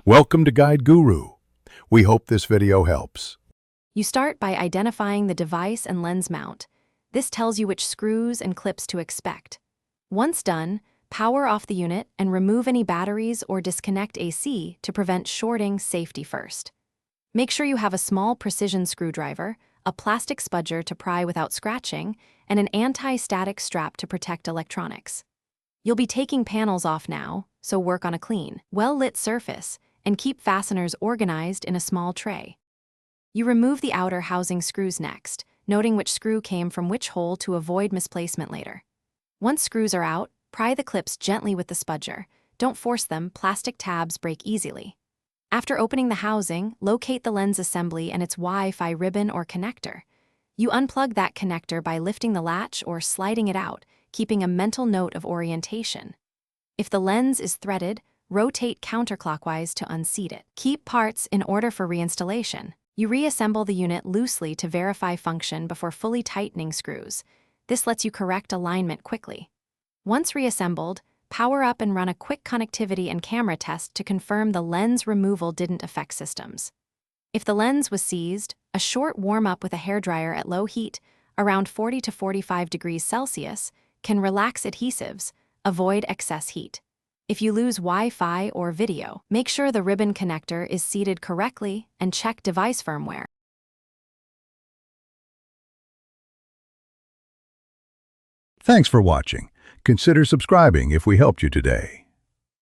Welcome to Guide Guru. We hope this video helps. You start by identifying the device and lens mount. This tells you which screws and clips to expect. Once done, power off the unit and remove any batteries or disconnect AC to prevent shorting. Safety first. Make sure you have a small precision screwdriver, a plastic spudger to pry without scratching, and an anti-static strap to protect electronics. You'll be taking panels off now, so work on a clean, well-lit surface and keep fasteners organized in a small tray. You remove the outer housing screws next, noting which screw came from which hole to avoid misplacement later. Once screws are out, pry the clips gently with the spudger. Don't force them, plastic tabs break easily. After opening the housing, locate the lens assembly and its Wi-Fi ribbon or connector. You unplug that connector by lifting the latch or sliding it out, keeping a mental note of orientation. If the lens is threaded, rotate counterclockwise to unseat it. Keep parts in order for reinstallation. You reassemble the unit loosely to verify function before fully tightening screws. This lets you correct alignment quickly. Once reassembled, power up and run a quick connectivity and camera test to confirm the lens removal didn't affect systems. If the lens was seized, a short warm-up with a hairdryer at low heat, around 40 to 45 degrees Celsius, can relax adhesives, avoid excess heat. If you lose Wi-Fi or video, make sure the ribbon connector is seated correctly and check device firmware. Thanks for watching. Consider subscribing if we helped you today.